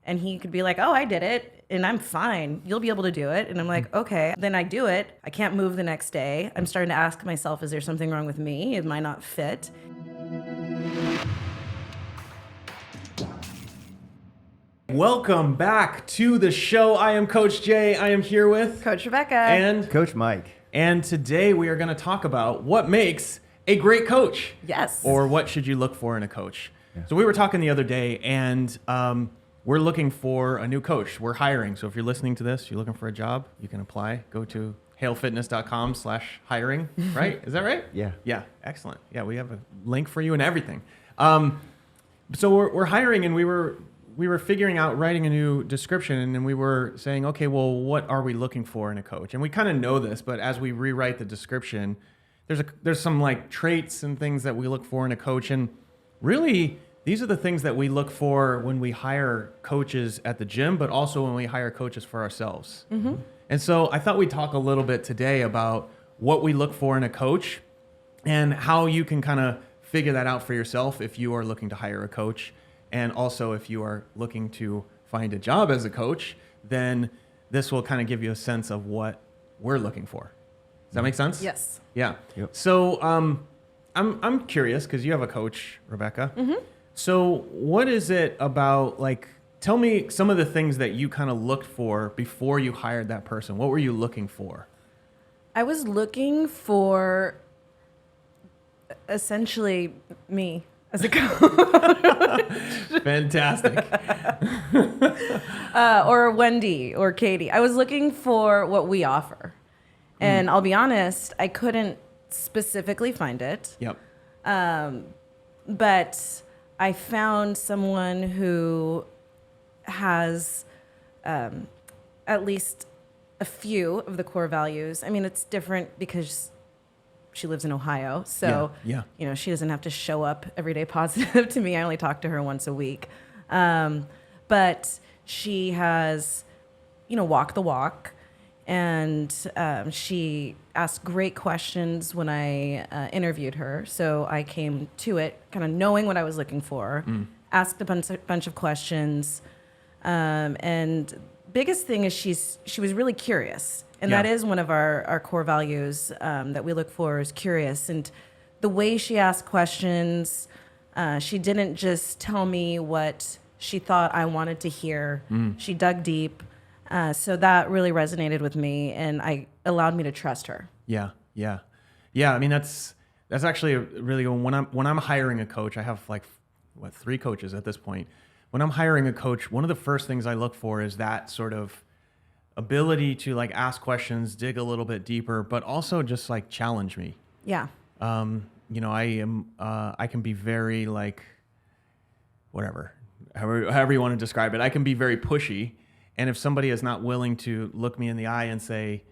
And he could be like, oh, I did it and I'm fine. You'll be able to do it. And I'm like, okay. Then I do it. I can't move the next day. I'm starting to ask myself, is there something wrong with me? Am I not fit? Welcome back to the show. I am Coach Jay. I am here with Coach Rebecca. And Coach Mike. And today we are going to talk about what makes a great coach. Yes. Or what should you look for in a coach. Yeah. So we were talking the other day, and we're looking for a new coach. We're hiring. So if you're listening to this, you're looking for a job, you can apply. Go to halefitness.com/hiring, right? Is that right? Yeah. Yeah. Excellent. Yeah, we have a link for you and everything. So we're hiring, and we were figuring out writing a new description, and then we were saying, okay, well, what are we looking for in a coach? And we kind of know this, but as we rewrite the description, there's some like traits and things that we look for in a coach, and really these are the things that we look for when we hire coaches at the gym, but also when we hire coaches for ourselves. Mm-hmm. And so I thought we'd talk a little bit today about what we look for in a coach and how you can kind of figure that out for yourself if you are looking to hire a coach. And also if you are looking to find a job as a coach, then this will kind of give you a sense of what we're looking for. Does that make sense? Yes. Yeah. Yep. So I'm curious because you have a coach, Rebecca. Mm-hmm. So what is it about, like, tell me some of the things that you kind of looked for before you hired that person. What were you looking for? I was looking for essentially me as a coach. Fantastic. Or Wendy or Katie. I was looking for what we offer. And I'll be honest, I couldn't specifically find it. Yep. But I found someone who has at least a few of the core values. I mean, it's different because she lives in Ohio. So, yeah. you know, she doesn't have to show up every day positive to me. I only talk to her once a week. But she has, walked the walk. And she asked great questions when I interviewed her. So I came to it kind of knowing what I was looking for, asked a bunch of questions. And biggest thing is she was really curious. And that is one of our core values that we look for is curious. And the way she asked questions, she didn't just tell me what she thought I wanted to hear. She dug deep. So that really resonated with me, and allowed me to trust her. Yeah. I mean, that's actually really when I'm hiring a coach. I have 3 coaches at this point. When I'm hiring a coach, one of the first things I look for is that sort of ability to ask questions, dig a little bit deeper, but also just challenge me. Yeah. I can be very however you want to describe it. I can be very pushy. And if somebody is not willing to look me in the eye and say,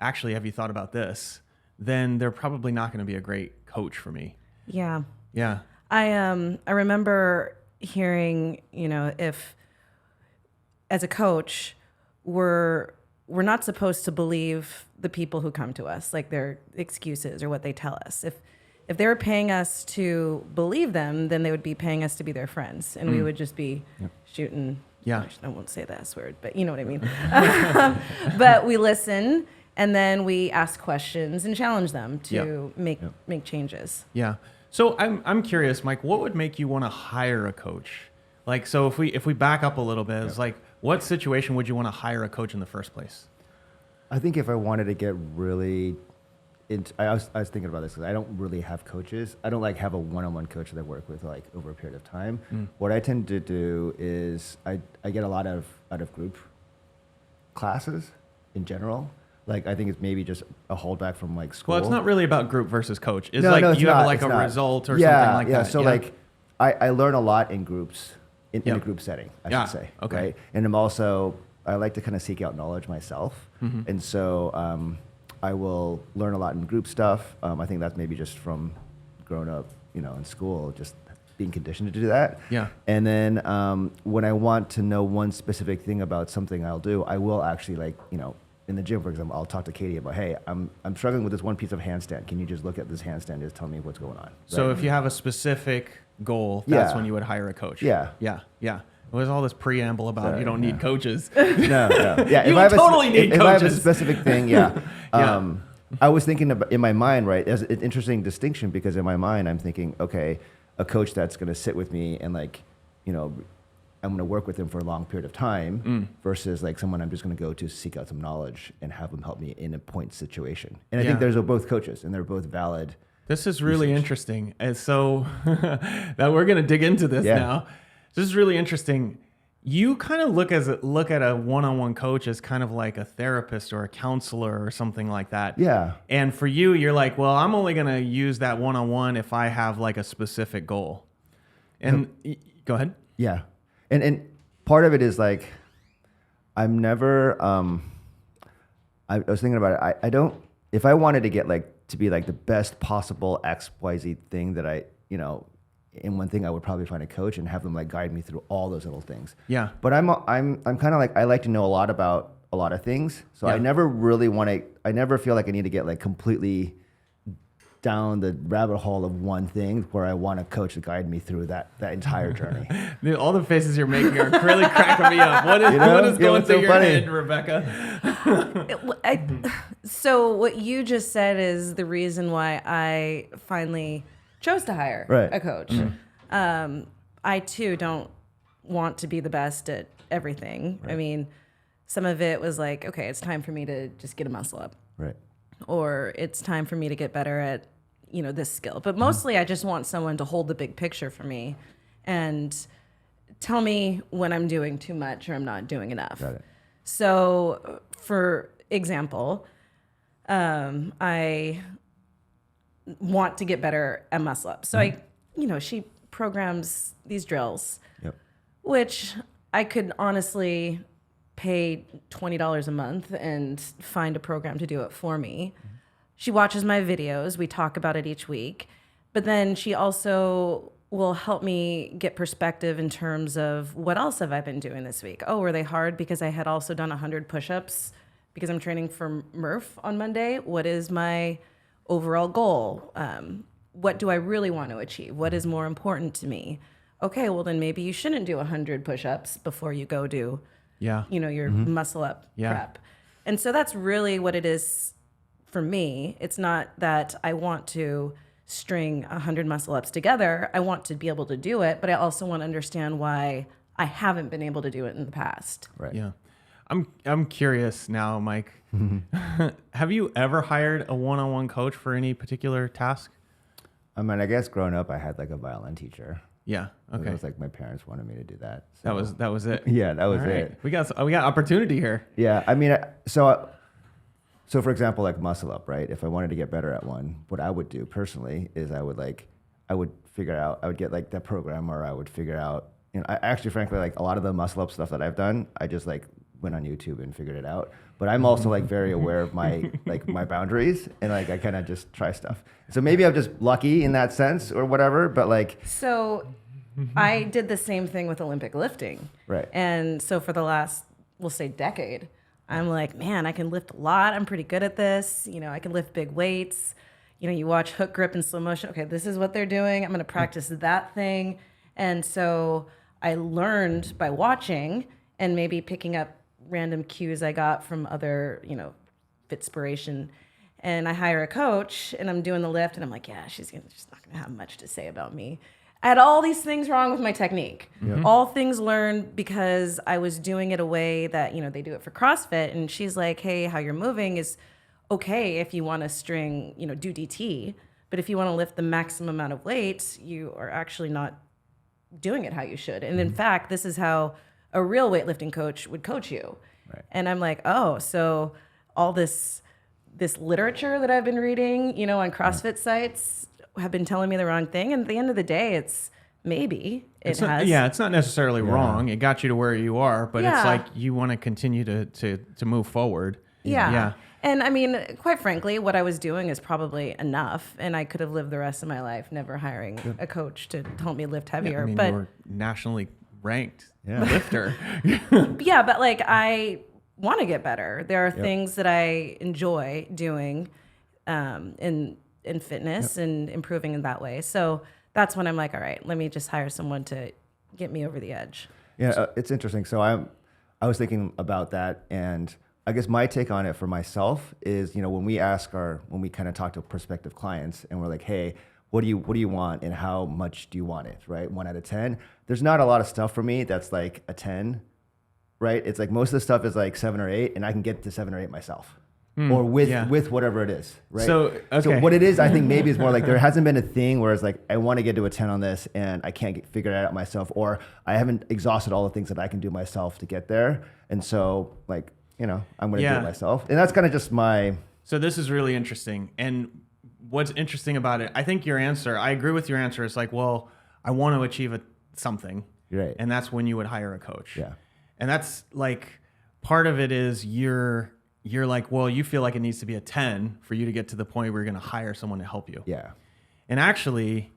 actually, have you thought about this? Then they're probably not going to be a great coach for me. Yeah. Yeah. I remember hearing, if as a coach, we're not supposed to believe the people who come to us, like their excuses or what they tell us. If they were paying us to believe them, then they would be paying us to be their friends, and we would just be shooting. Yeah. I won't say that S word, but you know what I mean. But we listen, and then we ask questions and challenge them to make changes. Yeah. So I'm curious, Mike, what would make you want to hire a coach? So if we back up a little bit, it's what situation would you want to hire a coach in the first place? I think if I wanted to get really I was thinking about this because I don't really have coaches. I don't have a one-on-one coach that I work with over a period of time. What I tend to do is I get a lot out of group classes in general. I think it's maybe just a holdback from school. Well, it's not really about group versus coach. It's no, you have a result or something like that. So I learn a lot in groups in a group setting, I should say. Okay. Right? And I like to kind of seek out knowledge myself. Mm-hmm. And so I will learn a lot in group stuff. I think that's maybe just from growing up, in school, just being conditioned to do that. Yeah. And then when I want to know one specific thing about something I'll do, I will actually in the gym, for example, I'll talk to Katie about, hey, I'm struggling with this one piece of handstand. Can you just look at this handstand and just tell me what's going on? So right? if you have a specific goal, that's when you would hire a coach. Yeah. Yeah. There's all this preamble about Sorry, you don't need coaches. No. Yeah. You totally need if I have a coaches. specific thing, yeah. Yeah. I was thinking about, in my mind, right, as an interesting distinction, because in my mind, I'm thinking, okay, a coach that's going to sit with me and like, you know, I'm going to work with them for a long period of time versus like someone I'm just going to go to seek out some knowledge and have them help me in a point situation. And I think there's both coaches and they're both valid. This is really interesting. And so that we're going to dig into this now. This is really interesting. You kind of look at a one-on-one coach as kind of like a therapist or a counselor or something like that. Yeah. And for you, you're like, well, I'm only going to use that one-on-one if I have like a specific goal. And go ahead. Yeah. And part of it is like, I'm never, I was thinking about it. I don't, if I wanted to get like, to be like the best possible XYZ thing that I, you know, in one thing I would probably find a coach and have them like guide me through all those little things. Yeah. But I'm kind of like, I like to know a lot about a lot of things. So I never really want to, I never feel like I need to get like completely down the rabbit hole of one thing where I want a coach to guide me through that entire journey. Dude, all the faces you're making are really cracking me up. What is going through your head, Rebecca? So what you just said is the reason why I finally chose to hire a coach. I too don't want to be the best at everything. I mean, some of it was like, okay, it's time for me to just get a muscle up. Right. Or it's time for me to get better at, you know, this skill. But mostly I just want someone to hold the big picture for me and tell me when I'm doing too much or I'm not doing enough. Got it. So for example, I want to get better at muscle up. So she programs these drills, which I could honestly pay $20 a month and find a program to do it for me. She watches my videos. We talk about it each week. But then she also will help me get perspective in terms of what else have I been doing this week? Oh, were they hard because I had also done 100 push-ups because I'm training for Murph on Monday? What is my overall goal? What do I really want to achieve? What is more important to me? Okay, well then maybe you shouldn't do 100 push-ups before you go do your muscle up prep. And so that's really what it is for me. It's not that I want to string 100 muscle ups together. I want to be able to do it, but I also want to understand why I haven't been able to do it in the past. Right. Yeah. I'm curious now, Mike. Have you ever hired a one-on-one coach for any particular task? I mean, I guess growing up, I had like a violin teacher. Yeah. Okay. It was like my parents wanted me to do that. So. That was it. Yeah, that was it. We got opportunity here. Yeah, I mean, so for example, like muscle up, right? If I wanted to get better at one, what I would do personally is I would get like that program, or I would figure out, I actually, frankly, like a lot of the muscle up stuff that I've done, I just like went on YouTube and figured it out. But I'm also like very aware of my my boundaries, and like I kind of just try stuff. So maybe I'm just lucky in that sense or whatever, but like. So I did the same thing with Olympic lifting. Right. And so for the last, we'll say decade, I'm like, man, I can lift a lot. I'm pretty good at this. I can lift big weights. You watch hook grip in slow motion. Okay, this is what they're doing. I'm going to practice that thing. And so I learned by watching and maybe picking up random cues I got from other, Fitspiration. And I hire a coach and I'm doing the lift and I'm like, yeah, she's not going to have much to say about me. I had all these things wrong with my technique. Yeah. All things learned because I was doing it a way that, they do it for CrossFit. And she's like, hey, how you're moving is okay if you want to string, do DT. But if you want to lift the maximum amount of weight, you are actually not doing it how you should. And in fact, this is how a real weightlifting coach would coach you. Right. And I'm like, oh, so all this literature that I've been reading, on CrossFit sites have been telling me the wrong thing. And at the end of the day, it's maybe it's not necessarily wrong. It got you to where you are, but it's like you want to continue to move forward. Yeah. And I mean, quite frankly, what I was doing is probably enough, and I could have lived the rest of my life never hiring a coach to help me lift heavier. But you're nationally ranked lifter. Yeah, but like I want to get better. There are things that I enjoy doing in fitness and improving in that way. So that's when I'm like, all right, let me just hire someone to get me over the edge. Yeah, it's interesting. So I was thinking about that, and I guess my take on it for myself is, when we kind of talk to prospective clients, and we're like, hey, what do you want, and how much do you want it, right? 1 out of 10. There's not a lot of stuff for me that's like a 10, right? It's like most of the stuff is like 7 or 8, and I can get to 7 or 8 myself. Or with whatever it is, right? So what it is, I think maybe is more like there hasn't been a thing where it's like I want to get to a 10 on this and I can't figure it out myself, or I haven't exhausted all the things that I can do myself to get there, and so like I'm going to do it myself, and that's kind of just my. So this is really interesting, and what's interesting about it, I think your answer, I agree with your answer. It's like, well, I want to achieve something, right? And that's when you would hire a coach. Yeah, and that's like part of it is you're like, well, you feel like it needs to be a 10 for you to get to the point where you're going to hire someone to help you. Yeah. And actually,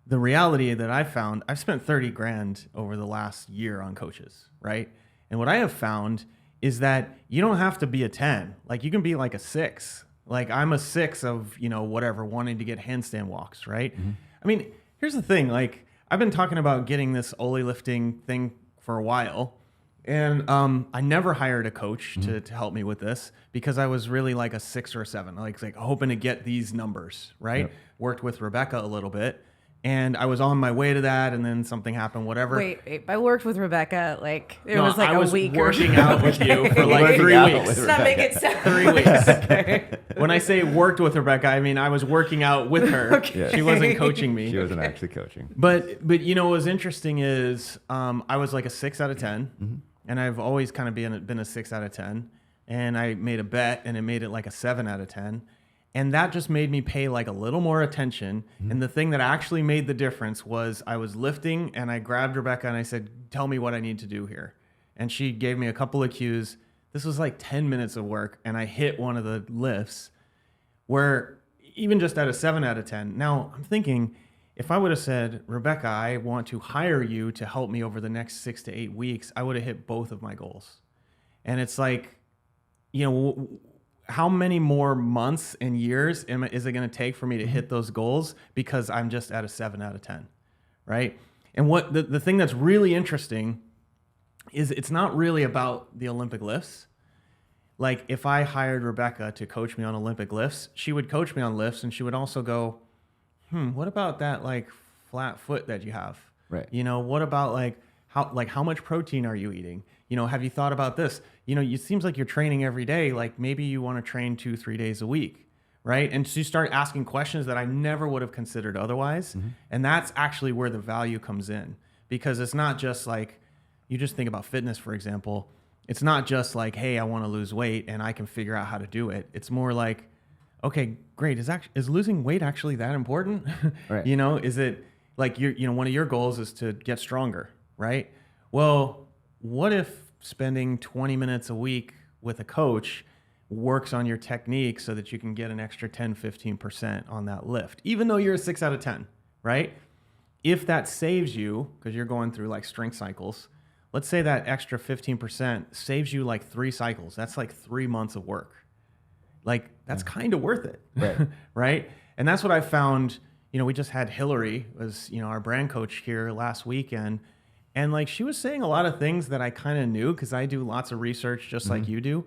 the reality that I found, I've spent 30 grand over the last year on coaches, right? And what I have found is that you don't have to be a 10. Like you can be like a 6. Like I'm a 6 of, whatever, wanting to get handstand walks, right? Mm-hmm. I mean, here's the thing. Like I've been talking about getting this Ollie lifting thing for a while. And I never hired a coach to help me with this because I was really like a 6 or a 7, like hoping to get these numbers, right? Yep. Worked with Rebecca a little bit, and I was on my way to that, and then something happened, whatever. Wait, I worked with Rebecca, was like a week. I was working out with you for like 3 weeks. Let's not make it sound 3 weeks. Okay. When I say worked with Rebecca, I mean I was working out with her. Okay. Yeah. She wasn't coaching me. She wasn't actually coaching. But what was interesting is I was like a 6 out of 10. Mm-hmm. And I've always kind of been a 6 out of 10. And I made a bet and it made it like a 7 out of 10. And that just made me pay like a little more attention. Mm-hmm. And the thing that actually made the difference was I was lifting and I grabbed Rebecca and I said, tell me what I need to do here. And she gave me a couple of cues. This was like 10 minutes of work. And I hit one of the lifts where even just at a 7 out of 10. Now I'm thinking, if I would have said, Rebecca, I want to hire you to help me over the next 6 to 8 weeks, I would have hit both of my goals. And it's like, how many more months and years is it going to take for me to hit those goals because I'm just at a 7 out of 10, right? And what the thing that's really interesting is it's not really about the Olympic lifts. Like if I hired Rebecca to coach me on Olympic lifts, she would coach me on lifts and she would also go, what about that like flat foot that you have? Right. What about how much protein are you eating? Have you thought about this? It seems like you're training every day. Like maybe you want to train 2-3 days a week, right? And so you start asking questions that I never would have considered otherwise. Mm-hmm. And that's actually where the value comes in, because it's not just like, you just think about fitness, for example. It's not just like, hey, I want to lose weight and I can figure out how to do it. It's more like, okay, great. Is losing weight actually that important? Right. Is it like one of your goals is to get stronger, right? Well, what if spending 20 minutes a week with a coach works on your technique so that you can get an extra 10-15% on that lift, even though you're a 6 out of 10, right? If that saves you, because you're going through like strength cycles, let's say that extra 15% saves you like 3 cycles. That's like 3 months of work. Like that's kind of worth it, right? Right? And that's what I found. We just had Hillary was our brand coach here last weekend, and like she was saying a lot of things that I kind of knew because I do lots of research just like you do.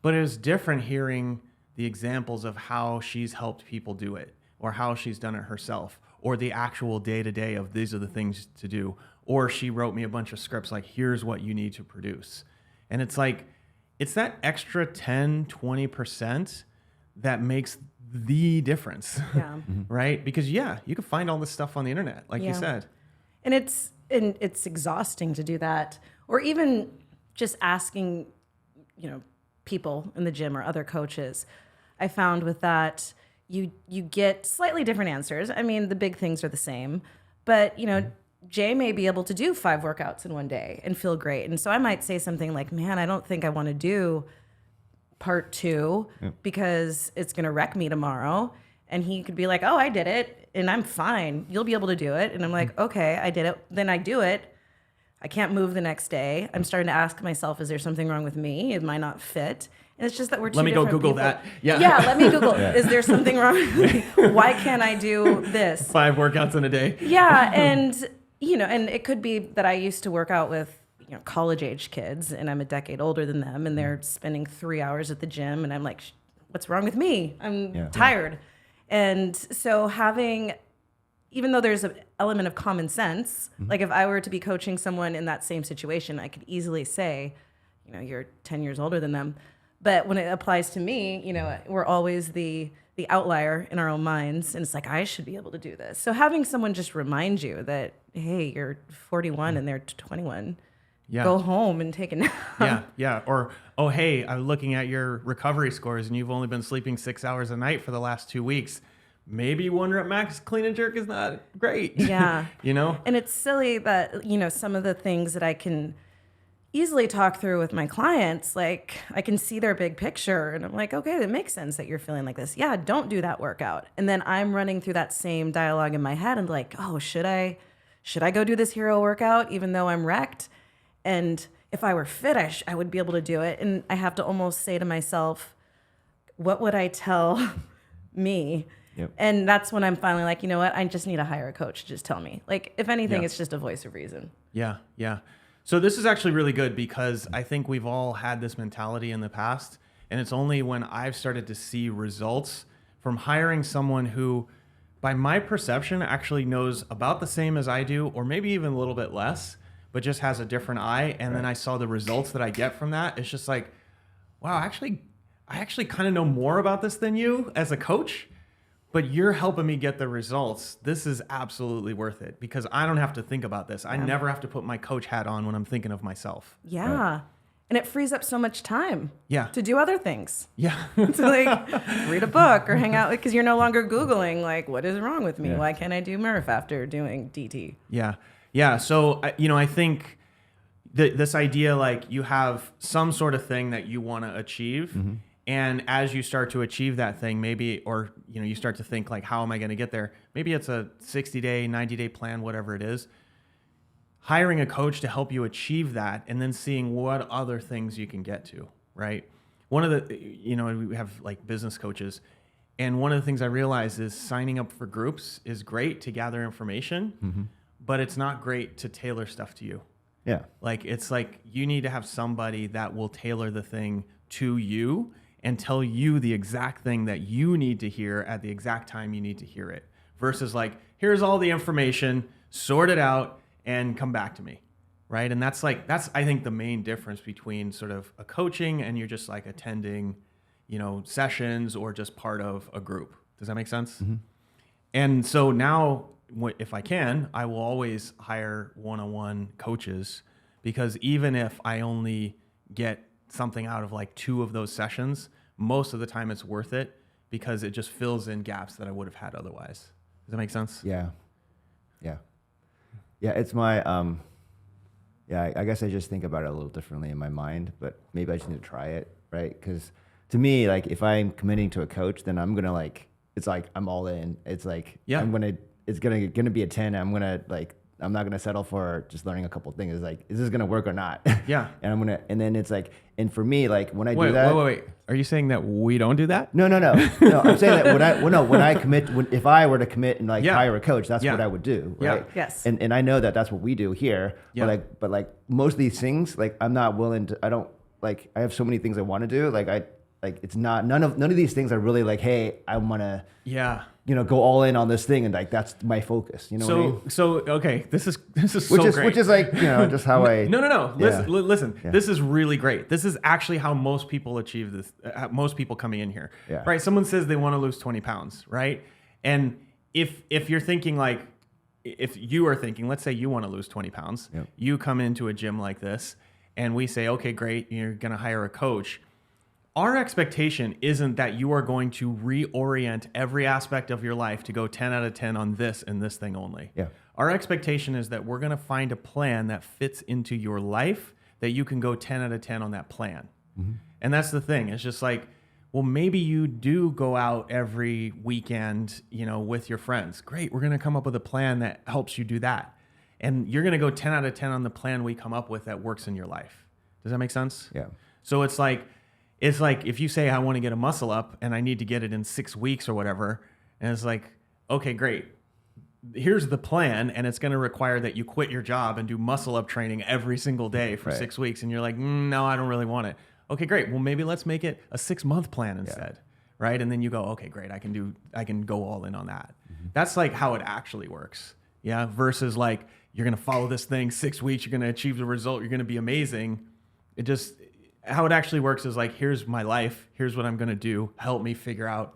But it was different hearing the examples of how she's helped people do it, or how she's done it herself, or the actual day-to-day of these are the things to do, or she wrote me a bunch of scripts like here's what you need to produce. And it's like it's that extra 10-20% that makes the difference. Yeah. Right? Because you can find all this stuff on the internet, like you said. And it's exhausting to do that. Or even just asking, people in the gym or other coaches. I found with that you get slightly different answers. I mean, the big things are the same, but Jay may be able to do 5 workouts in one day and feel great. And so I might say something like, man, I don't think I want to do part 2 because it's going to wreck me tomorrow. And he could be like, oh, I did it and I'm fine. You'll be able to do it. And I'm like, okay, I did it. Then I do it. I can't move the next day. I'm starting to ask myself, is there something wrong with me? Am I not fit? And it's just that we're two different people. Let me go Google that. Yeah, let me Google. Is there something wrong with me? Why can't I do this? 5 workouts in a day. Yeah, and and it could be that I used to work out with college age kids, and I'm a decade older than them, and they're spending 3 hours at the gym, and I'm like, what's wrong with me? I'm tired. And so even though there's an element of common sense, like if I were to be coaching someone in that same situation, I could easily say, you're 10 years older than them. But when it applies to me, we're always the outlier in our own minds. And it's like, I should be able to do this. So having someone just remind you that, hey, you're 41 and they're 21. Yeah. Go home and take a nap. Yeah. Or, oh, hey, I'm looking at your recovery scores and you've only been sleeping 6 hours a night for the last 2 weeks. Maybe 1 rep max clean and jerk is not great. Yeah. And it's silly that, some of the things that I can easily talk through with my clients, like I can see their big picture and I'm like, okay, that makes sense that you're feeling like this. Yeah, don't do that workout. And then I'm running through that same dialogue in my head and like, oh, should I go do this hero workout even though I'm wrecked? And if I were fit, I would be able to do it. And I have to almost say to myself, what would I tell me? Yep. And that's when I'm finally like, you know what? I just need to hire a coach to just tell me. Like, if anything, it's just a voice of reason. Yeah. So this is actually really good because I think we've all had this mentality in the past. And it's only when I've started to see results from hiring someone who, by my perception, actually knows about the same as I do, or maybe even a little bit less, but just has a different eye. And then I saw the results that I get from that. It's just like, wow, I actually kind of know more about this than you as a coach, but you're helping me get the results. This is absolutely worth it because I don't have to think about this. I never have to put my coach hat on when I'm thinking of myself. Yeah. Right. And it frees up so much time to do other things. Yeah. To like read a book or hang out because you're no longer Googling like, what is wrong with me? Yeah. Why can't I do Murph after doing DT? Yeah. So, I think this idea, like you have some sort of thing that you want to achieve. Mm-hmm. And as you start to achieve that thing, maybe, or, you start to think like, how am I going to get there? Maybe it's a 60-day, 90-day plan, whatever it is. Hiring a coach to help you achieve that and then seeing what other things you can get to, right? One of the, we have like business coaches. And one of the things I realized is signing up for groups is great to gather information, but it's not great to tailor stuff to you. Yeah. Like, it's like you need to have somebody that will tailor the thing to you and tell you the exact thing that you need to hear at the exact time you need to hear it, versus like, here's all the information, sort it out, and come back to me, right? And that's I think the main difference between sort of a coaching and you're just like attending, sessions or just part of a group. Does that make sense? Mm-hmm. And so now, if I can, I will always hire one-on-one coaches, because even if I only get something out of like 2 of those sessions, most of the time it's worth it because it just fills in gaps that I would have had otherwise. Does that make sense? Yeah. It's my I guess I just think about it a little differently in my mind, but maybe I just need to try it, right? Because to me, like if I'm committing to a coach, then I'm gonna it's like I'm all in. It's like it's gonna be a 10. I'm not gonna settle for just learning a couple things. It's like, is this gonna work or not? Yeah. and then it's like, and for me, like when I do that. Wait. Are you saying that we don't do that? No. I'm saying that when I commit, if I were to commit and hire a coach, that's what I would do, right? Yeah. Yes. And I know that that's what we do here. Yeah. But most of these things, like I'm not willing to. I don't like. I have so many things I want to do. It's not none of these things are really like, hey, I want to. Yeah. Go all in on this thing, and like that's my focus. You know what I mean? So okay, this is great. Which is like just how I. No. Yeah. Listen. Yeah. This is really great. This is actually how most people achieve this. Most people coming in here, Yeah. right? Someone says they want to lose 20 pounds, right? And if you're thinking like, if you are thinking, let's say you want to lose 20 pounds, Yep. you come into a gym like this, and we say, okay, great, you're gonna hire a coach. Our expectation isn't that you are going to reorient every aspect of your life to go 10 out of 10 on this and this thing only. Yeah. Our expectation is that we're going to find a plan that fits into your life that you can go 10 out of 10 on that plan. Mm-hmm. And that's the thing. It's just like, well, maybe you do go out every weekend, with your friends. Great. We're going to come up with a plan that helps you do that. And you're going to go 10 out of 10 on the plan we come up with that works in your life. Does that make sense? Yeah. So it's like if you say I want to get a muscle up and I need to get it in 6 weeks or whatever, and it's like, okay, great. here's the plan, and it's going to require that you quit your job and do muscle up training every single day for Right. 6 weeks. And you're like, no, I don't really want it. Okay, great. Well, maybe let's make it a 6-month plan instead. Right. And then you go, okay, great. I can go all in on that. That's like how it actually works. Yeah. Versus like, you're going to follow this thing 6 weeks. You're going to achieve the result. You're going to be amazing. How it actually works is like, here's my life. Here's what I'm going to do. Help me figure out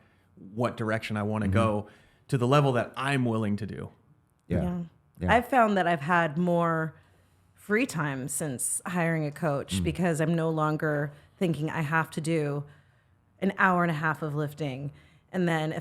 what direction I want to go to the level that I'm willing to do. Yeah. I've found that I've had more free time since hiring a coach because I'm no longer thinking I have to do an hour and a half of lifting. And then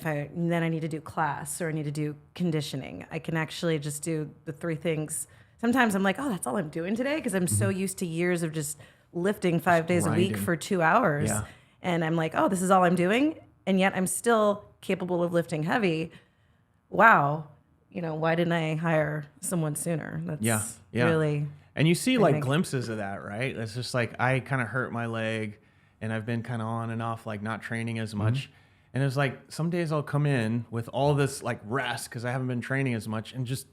I need to do class or I need to do conditioning. I can actually just do the 3 things. Sometimes I'm like, oh, that's all I'm doing today, because I'm so used to years of just lifting 5 days a week grinding. for 2 hours. Yeah. And I'm like, oh, this is all I'm doing. And yet I'm still capable of lifting heavy. Wow. Why didn't I hire someone sooner? That's really... And you see I like think. glimpses of that, right? It's just like, I kind of hurt my leg and I've been kind of on and off, like not training as much. And it's like, some days I'll come in with all this like rest because I haven't been training as much and just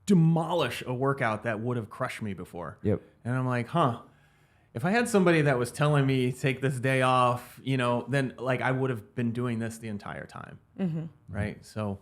demolish a workout that would have crushed me before. Yep. And I'm like, if I had somebody that was telling me take this day off, then like I would have been doing this the entire time. Right. So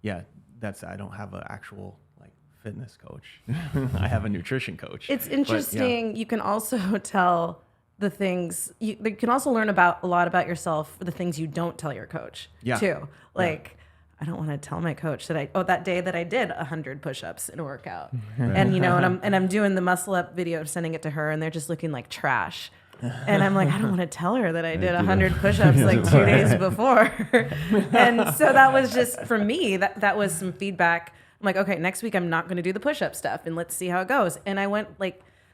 yeah, I don't have an actual like fitness coach. I have a nutrition coach. It's But, yeah. interesting. You can also tell the things, you can also learn a lot about yourself for the things you don't tell your coach too. Like, I don't want to tell my coach that that day that I did 100 push-ups in a workout, and I'm doing the muscle up video, sending it to her, and they're just looking like trash. And I'm like, I don't want to tell her that I did 100 push-ups like 2 days before. And so that was just, for me, that was some feedback. I'm like, okay, next week I'm not going to do the push-up stuff, and let's see how it goes. And I went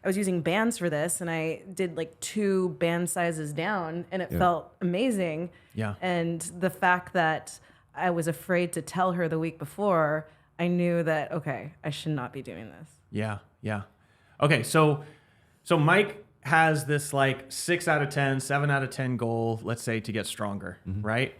I was using bands for this, and I did like 2 band sizes down, and it felt amazing. Yeah. And the fact that I was afraid to tell her the week before, I knew that, okay, I should not be doing this. Yeah. Yeah. Okay. So Mike has this like 6 out of 10, 7 out of 10 goal, let's say, to get stronger, right?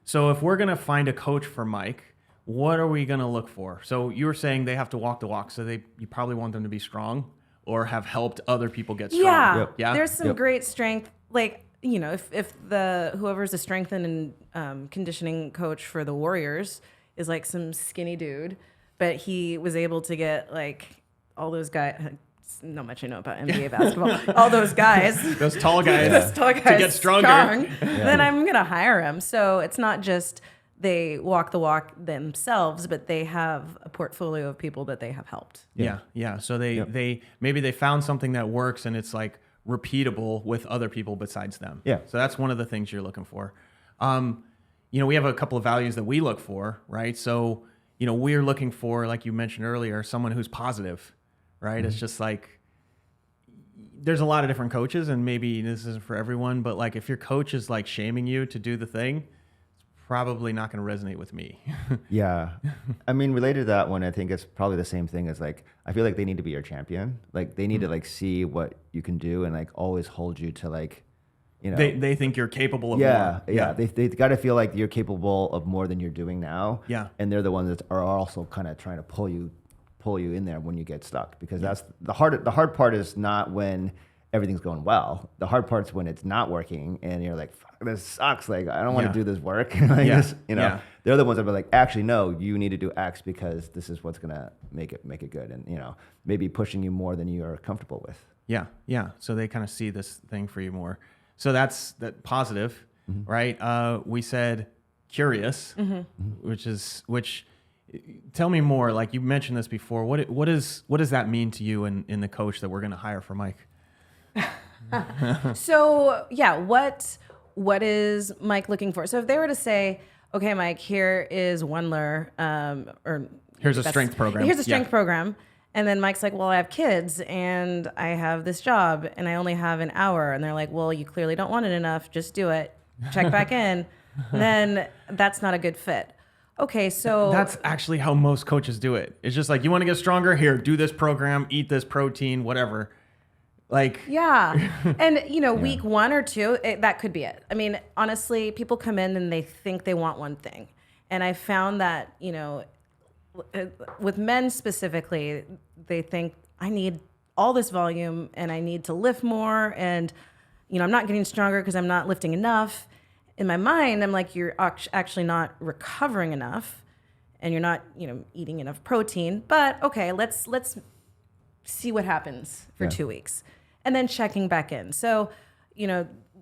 So if we're going to find a coach for Mike, what are we going to look for? So you were saying they have to walk the walk. So you probably want them to be strong or have helped other people get strong. Yeah. Yep. Yeah. There's some great strength. Like, if whoever's the strength and conditioning coach for the Warriors is like some skinny dude, but he was able to get like all those guys. Not much I know about NBA basketball. All those guys, Those tall guys, to get stronger. Then I'm gonna hire him. So it's not just they walk the walk themselves, but they have a portfolio of people that they have helped. Yeah. Yeah. So they maybe they found something that works and it's like repeatable with other people besides them. Yeah. So that's one of the things you're looking for. We have a couple of values that we look for, right? So, we're looking for, like you mentioned earlier, someone who's positive, right? It's just like, there's a lot of different coaches and maybe this isn't for everyone, but like if your coach is like shaming you to do the thing, it's probably not going to resonate with me. Yeah. I mean, related to that one, I think it's probably the same thing as like, I feel like they need to be your champion. Like they need to like see what you can do and like always hold you to like, They think you're capable of more. Yeah. They got to feel like you're capable of more than you're doing now. Yeah. And they're the ones that are also kind of trying to pull you in there when you get stuck, because that's the hard part is not when everything's going well. The hard part's when it's not working and you're like, fuck, this sucks. Like, I don't want to do this work. They're the ones that are like, actually, no, you need to do X because this is what's going to make it good. And, maybe pushing you more than you are comfortable with. Yeah. Yeah. So they kind of see this thing for you more. So that's that positive, right? We said curious, which tell me more. Like you mentioned this before. What does that mean to you in the coach that we're going to hire for Mike? So yeah, what is Mike looking for? So if they were to say, okay, Mike, here is Wendler, or Here's a strength program. Here's a strength program. And then Mike's like, well, I have kids and I have this job and I only have an hour. And they're like, well, you clearly don't want it enough. Just do it. Check back in. Then that's not a good fit. Okay, so that's actually how most coaches do it. It's just like, you want to get stronger? Here, do this program, eat this protein, whatever. Like, yeah. And, week 1 or 2, that could be it. I mean, honestly, people come in and they think they want one thing. And I found that, with men specifically, they think I need all this volume and I need to lift more, and I'm not getting stronger because I'm not lifting enough. In my mind, I'm like, you're actually not recovering enough, and you're not eating enough protein. But okay, let's see what happens for 2 weeks, and then checking back in. So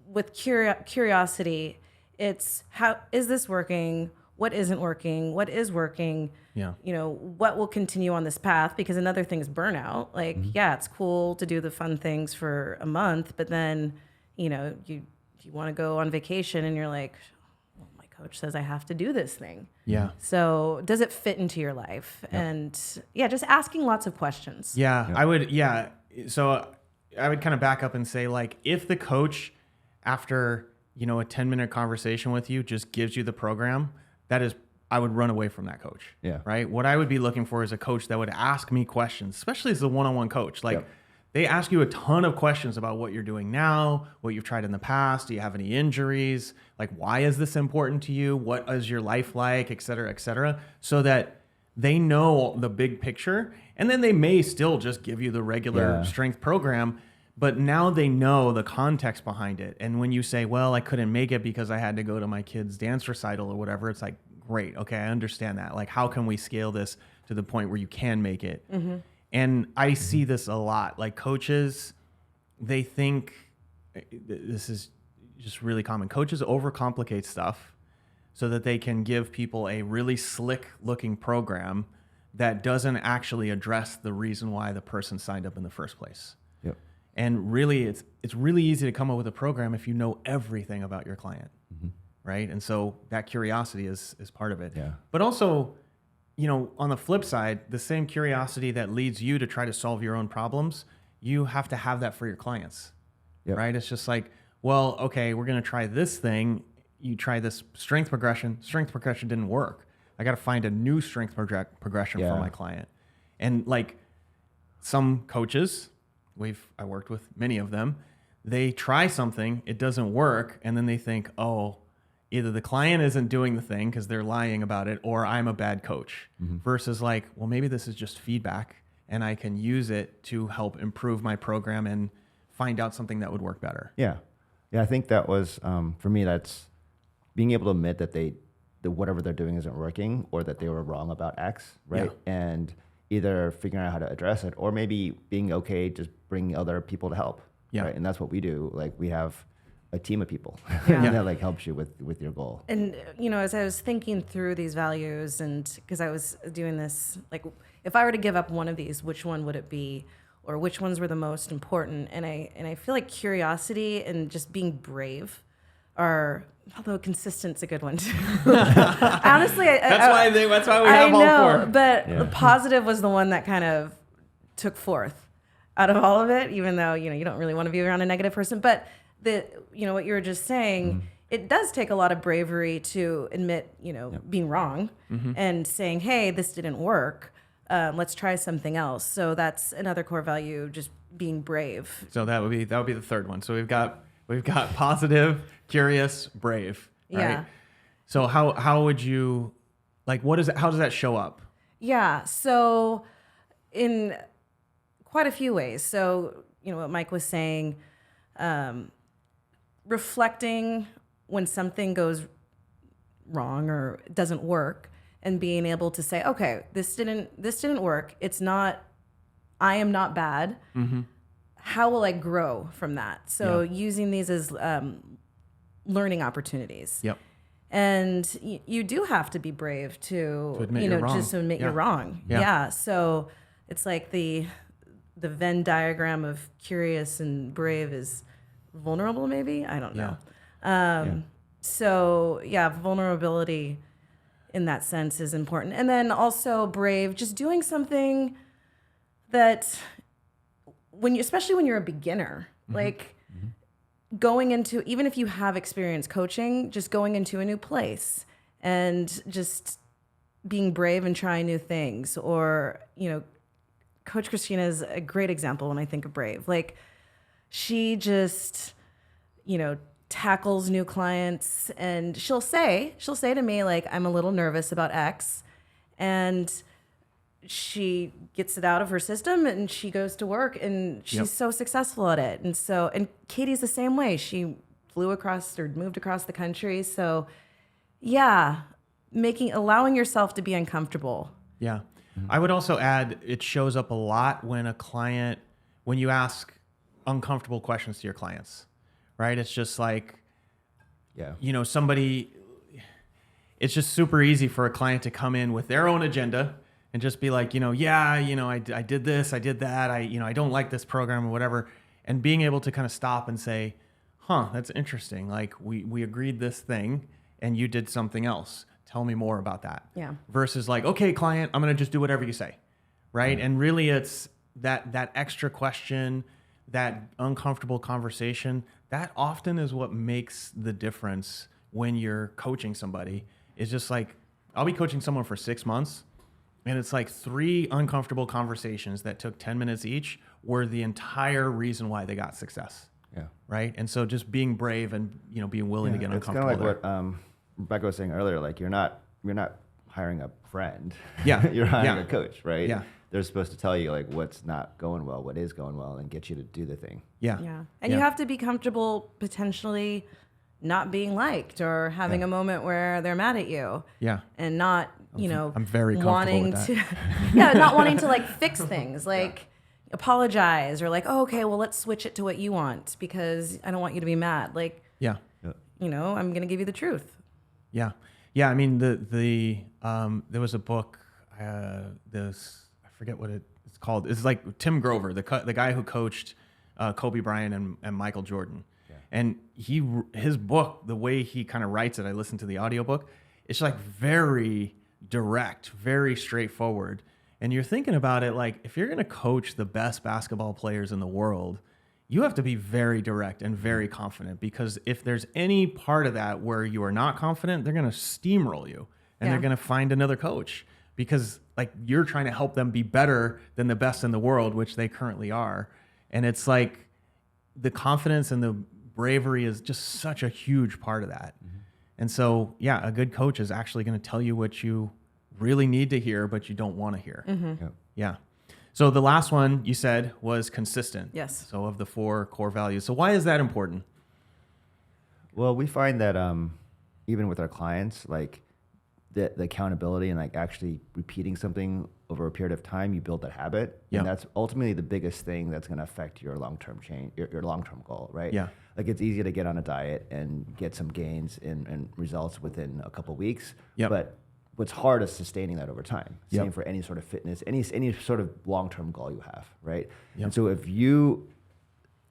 with curiosity, it's how is this working? What isn't working? What is working? Yeah. What will continue on this path? Because another thing is burnout. Like, yeah, it's cool to do the fun things for a month, but then, you want to go on vacation and you're like, well, my coach says I have to do this thing. Yeah. So does it fit into your life? Yep. And just asking lots of questions. Yeah, I would. Yeah. So I would kind of back up and say, like, if the coach, after, a 10-minute conversation with you, just gives you the program, I would run away from that coach. Yeah. Right. What I would be looking for is a coach that would ask me questions, especially as a one-on-one coach. Like, they ask you a ton of questions about what you're doing now, what you've tried in the past. Do you have any injuries? Like, why is this important to you? What is your life like, et cetera, so that they know the big picture. And then they may still just give you the regular strength program, but now they know the context behind it. And when you say, well, I couldn't make it because I had to go to my kid's dance recital or whatever, it's like, great. Okay, I understand that. Like, how can we scale this to the point where you can make it? Mm-hmm. And I see this a lot. Like, coaches, they think, this is just really common. Coaches overcomplicate stuff so that they can give people a really slick looking program that doesn't actually address the reason why the person signed up in the first place. Yep. And really, it's really easy to come up with a program if you know everything about your client, right? And so that curiosity is part of it. Yeah. But also, on the flip side, the same curiosity that leads you to try to solve your own problems, you have to have that for your clients, right? It's just like, well, okay, we're going to try this thing. You try this strength progression. Strength progression didn't work. I got to find a new strength progression for my client. And like some coaches, I worked with many of them, they try something, it doesn't work, and then they think, oh, either the client isn't doing the thing because they're lying about it, or I'm a bad coach. Versus like, well, maybe this is just feedback and I can use it to help improve my program and find out something that would work better. Yeah. I think that was, for me, that's being able to admit that whatever they're doing isn't working, or that they were wrong about X, right? Yeah. And either figuring out how to address it, or maybe being okay just bringing other people to help. Yeah. Right? And that's what we do. Like, we have a team of people that like helps you with your goal. And as I was thinking through these values, and because I was doing this, like, if I were to give up one of these, which one would it be, or which ones were the most important? And I feel like curiosity and just being brave are, although consistent's a good one too. Honestly, that's why we have all four. But the positive was the one that kind of took forth out of all of it, even though you don't really want to be around a negative person. But what you were just saying, it does take a lot of bravery to admit being wrong and saying, hey, this didn't work. Let's try something else. So that's another core value, just being brave. So that would be the third one. So we've got positive, curious, brave. Right? Yeah. So how would you, like, how does that show up? Yeah. So in quite a few ways. So what Mike was saying, reflecting when something goes wrong or doesn't work, and being able to say, okay, this didn't work. I am not bad. How will I grow from that? So using these as learning opportunities. Yep. And you do have to be brave to admit you're wrong. Just to admit you're wrong. Yeah. So it's like the Venn diagram of curious and brave is vulnerable, maybe? I don't know. So vulnerability in that sense is important. And then also brave, just doing something that especially when you're a beginner, like going into, even if you have experience coaching, just going into a new place and just being brave and trying new things. Or, Coach Christina is a great example when I think of brave. Like, she just, tackles new clients, and she'll say to me, like, I'm a little nervous about X. And she gets it out of her system and she goes to work and she's so successful at it. And Katie's the same way. She moved across the country. So yeah, allowing yourself to be uncomfortable. Yeah. I would also add, it shows up a lot when you ask uncomfortable questions to your clients, right? It's just like, it's just super easy for a client to come in with their own agenda and just be like, I did this, I did that. I don't like this program or whatever. And being able to kind of stop and say, that's interesting. Like we agreed this thing and you did something else. Tell me more about that. Yeah. Versus like, okay, client, I'm going to just do whatever you say. Right. And really it's that extra question, that uncomfortable conversation, that often is what makes the difference when you're coaching somebody. It's just like, I'll be coaching someone for 6 months and it's like 3 uncomfortable conversations that took 10 minutes each were the entire reason why they got success. Yeah. Right. And so just being brave and, being willing to get uncomfortable. It's kind of like what Rebecca was saying earlier, like you're not hiring a friend. Yeah. You're hiring a coach, right? Yeah. They're supposed to tell you like what's not going well, what is going well, and get you to do the thing. Yeah. Yeah. And you have to be comfortable potentially not being liked or having a moment where they're mad at you. Yeah. And not, I'm very comfortable wanting with that. to not wanting to like fix things, like apologize or like, oh, okay, well, let's switch it to what you want because I don't want you to be mad. Like, Yeah. I'm going to give you the truth. Yeah. Yeah. I mean, there was a book, I forget what it's called. It's like Tim Grover, the guy who coached Kobe Bryant and Michael Jordan. Yeah. And his book, the way he kind of writes it, I listened to the audiobook, it's like very direct, very straightforward. And you're thinking about it like, if you're going to coach the best basketball players in the world, you have to be very direct and very confident, because if there's any part of that where you are not confident, they're going to steamroll you and they're going to find another coach, because like you're trying to help them be better than the best in the world, which they currently are. And it's like the confidence and the bravery is just such a huge part of that. Mm-hmm. And so, a good coach is actually going to tell you what you really need to hear, but you don't want to hear. Mm-hmm. Yeah. So the last one you said was consistent. Yes. So of the 4 core values. So why is that important? Well, we find that even with our clients, like the accountability and like actually repeating something over a period of time, you build that habit. Yeah. And that's ultimately the biggest thing that's going to affect your long-term change, your long-term goal, right? Yeah. Like it's easy to get on a diet and get some gains and results within a couple of weeks. Yep. But what's hard is sustaining that over time. Same Yep. for any sort of fitness, any sort of long-term goal you have, right? Yep. And so if you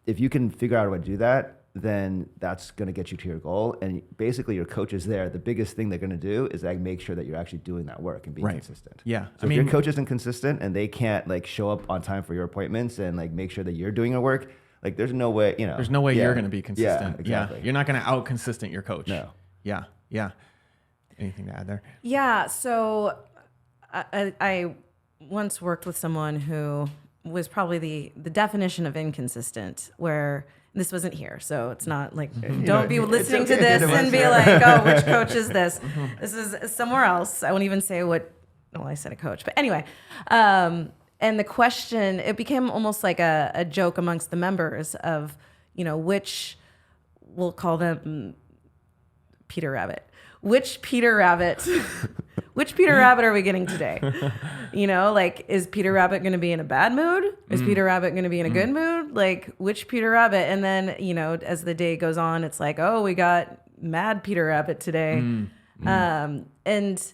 can figure out a way to do that, then that's going to get you to your goal. And basically your coach is there. The biggest thing they're going to do is like make sure that you're actually doing that work and being consistent. Yeah. So if your coach isn't consistent and they can't like show up on time for your appointments and like make sure that you're doing your work, like there's no way, There's no way you're going to be consistent. Yeah, exactly. Yeah. You're not going to out consistent your coach. No. Yeah. Yeah. Anything to add there? Yeah. So I once worked with someone who was probably the definition of inconsistent, where this wasn't here. So it's not like, don't be listening to this and be like, oh, which coach is this? This is somewhere else. I won't even say I said a coach, but anyway. And the question, it became almost like a joke amongst the members of, which, we'll call them Peter Rabbit. Which Peter Rabbit are we getting today? Like, is Peter Rabbit going to be in a bad mood? Is Peter Rabbit going to be in a good mood? Like, which Peter Rabbit? And then, as the day goes on, it's like, oh, we got mad Peter Rabbit today. And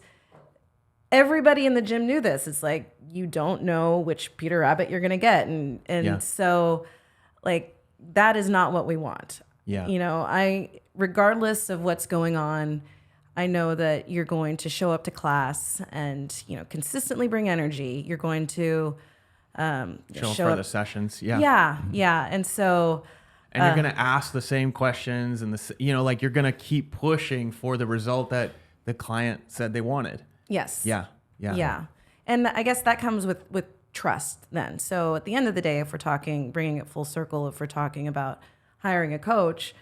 everybody in the gym knew this. It's like, you don't know which Peter Rabbit you're going to get. And so, like, that is not what we want. Yeah. Regardless of what's going on, I know that you're going to show up to class and, consistently bring energy. You're going to show up for the sessions. Yeah. Yeah. Yeah. And so... And you're going to ask the same questions and like you're going to keep pushing for the result that the client said they wanted. Yes. Yeah. Yeah. Yeah. And I guess that comes with trust then. So at the end of the day, if we're talking, bringing it full circle, if we're talking about hiring a coach,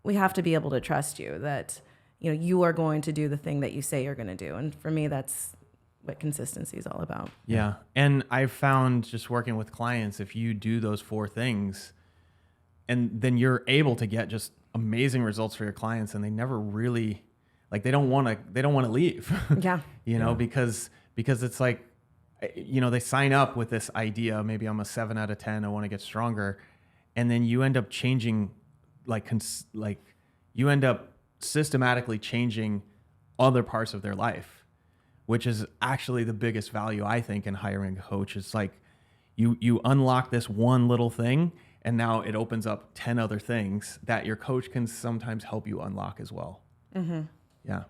we have to be able to trust you that, you are going to do the thing that you say you're going to do. And for me, that's what consistency is all about. Yeah. And I've found just working with clients, if you do those 4 things, and then you're able to get just amazing results for your clients, and they never really, like, they don't want to leave. Yeah. Because it's like, they sign up with this idea, maybe I'm a 7 out of 10, I want to get stronger. And then you end up changing, you end up systematically changing other parts of their life, which is actually the biggest value, I think, in hiring a coach. It's like you unlock this one little thing, and now it opens up 10 other things that your coach can sometimes help you unlock as well. Mm-hmm. Yeah.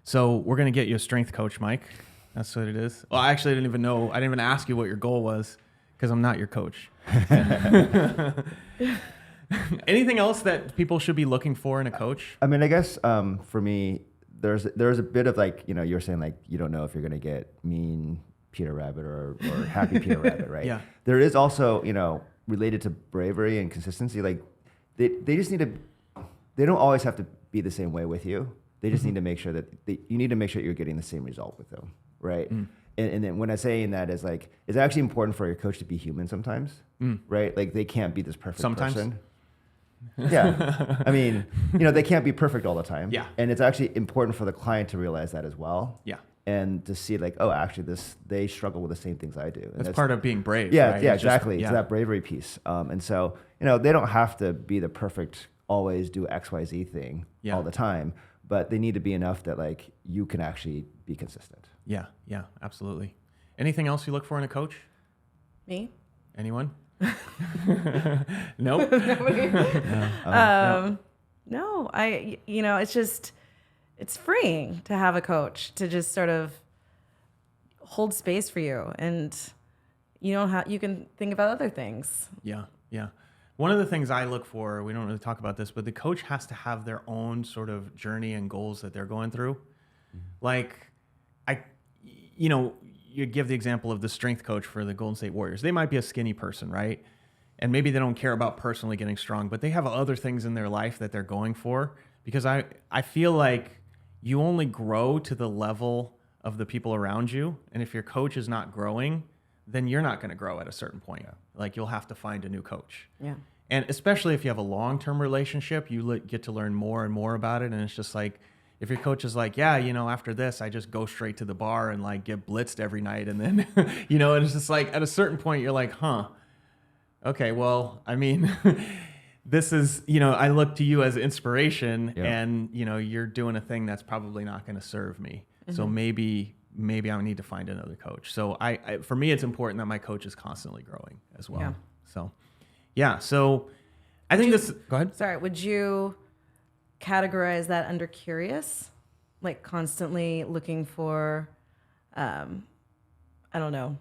So we're going to get you a strength coach, Mike. That's what it is. Well, actually, I didn't even ask you what your goal was, because I'm not your coach. Anything else that people should be looking for in a coach? I mean, I guess for me, there's a bit of like, you're saying like, you don't know if you're going to get mean Peter Rabbit or happy Peter Rabbit, right? Yeah. There is also, related to bravery and consistency, like they just need to, they don't always have to be the same way with you. They just need to make sure that you need to make sure you're getting the same result with them, right? And then when I say that is like, it's actually important for your coach to be human sometimes, right? Like they can't be this perfect person. Yeah. I mean, they can't be perfect all the time. Yeah. And it's actually important for the client to realize that as well. Yeah. And to see like, oh, actually they struggle with the same things I do. And that's part of being brave. Yeah. Right? Yeah, It's exactly. Just, It's that bravery piece. And so, they don't have to be the perfect, always do XYZ thing all the time, but they need to be enough that like you can actually be consistent. Yeah. Yeah, absolutely. Anything else you look for in a coach? Me? Anyone? Nope. No, it's freeing to have a coach to just sort of hold space for you, and you can think about other things. Yeah. Yeah. One of the things I look for, we don't really talk about this, but the coach has to have their own sort of journey and goals that they're going through. Like you give the example of the strength coach for the Golden State Warriors. They might be a skinny person, right? And maybe they don't care about personally getting strong, but they have other things in their life that they're going for, because I feel like you only grow to the level of the people around you. And if your coach is not growing, then you're not going to grow at a certain point. Yeah. Like you'll have to find a new coach. Yeah. And especially if you have a long-term relationship, you get to learn more and more about it. And it's just like, if your coach is like, yeah, after this, I just go straight to the bar and like get blitzed every night. And then, and it's just like at a certain point, you're like, okay, well, I mean, this is, I look to you as inspiration, and, you're doing a thing that's probably not going to serve me. Mm-hmm. So maybe I need to find another coach. So for me, it's important that my coach is constantly growing as well. Yeah. So I think go ahead. Sorry. Would you categorize that under curious? Like constantly looking for, I don't know,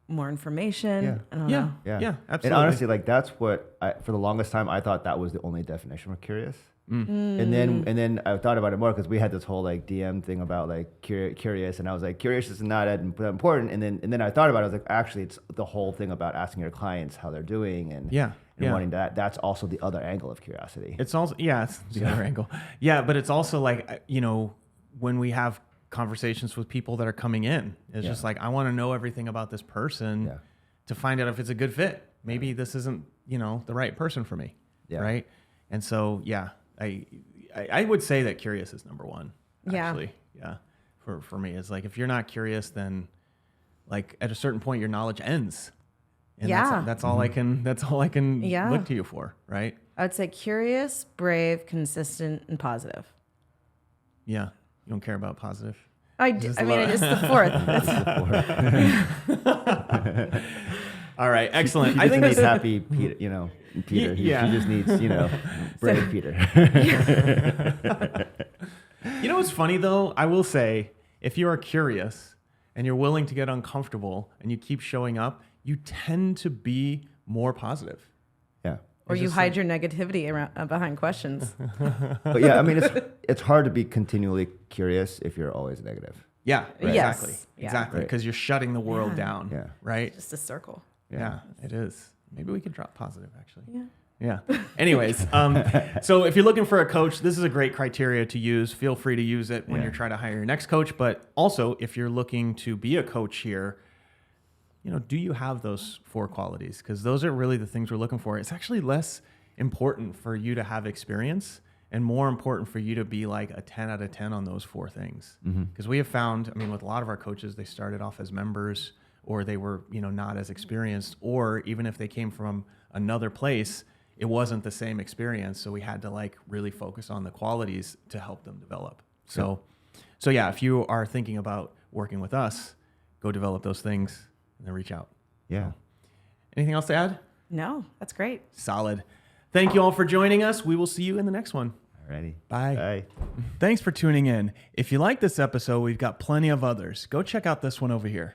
more information? Yeah. I don't know. Yeah, absolutely. And honestly, like that's what for the longest time I thought that was the only definition of curious. And then I thought about it more because we had this whole like DM thing about like curious, and I was like, curious is not that important. And then I thought about it. I was like, actually, it's the whole thing about asking your clients how they're doing and wanting that. That's also the other angle of curiosity. It's also it's the other angle. Yeah, but it's also like when we have conversations with people that are coming in, it's just like I want to know everything about this person to find out if it's a good fit. Maybe this isn't the right person for me, right? And so I would say that curious is number one. Actually, for me, it's like if you're not curious, then like at a certain point your knowledge ends. And that's all I can look to you for, right? I would say curious, brave, consistent, and positive. Yeah. You don't care about positive? It's the fourth. All right, excellent. She I think needs happy Peter, Peter. She just needs, brave Peter. What's funny though? I will say, if you are curious and you're willing to get uncomfortable and you keep showing up, you tend to be more positive. Yeah. Or you hide your negativity behind questions. But yeah, I mean, it's hard to be continually curious if you're always negative. Yeah, right. Exactly. Yes. Exactly. Because you're shutting the world down. Yeah. Right? Just a circle. Yeah, it is. Maybe we could drop positive, actually. Yeah. Yeah. Anyways, so if you're looking for a coach, this is a great criteria to use. Feel free to use it when you're trying to hire your next coach. But also, if you're looking to be a coach here, do you have those 4 qualities? Because those are really the things we're looking for. It's actually less important for you to have experience and more important for you to be like a 10 out of 10 on those 4 things. Because we have found, with a lot of our coaches, they started off as members, or they were, not as experienced, or even if they came from another place, it wasn't the same experience. So we had to like really focus on the qualities to help them develop. So yeah, if you are thinking about working with us, go develop those things and then reach out. Yeah. Anything else to add? No, that's great. Solid. Thank you all for joining us. We will see you in the next one. Alrighty. Bye. Bye. Thanks for tuning in. If you like this episode, we've got plenty of others. Go check out this one over here.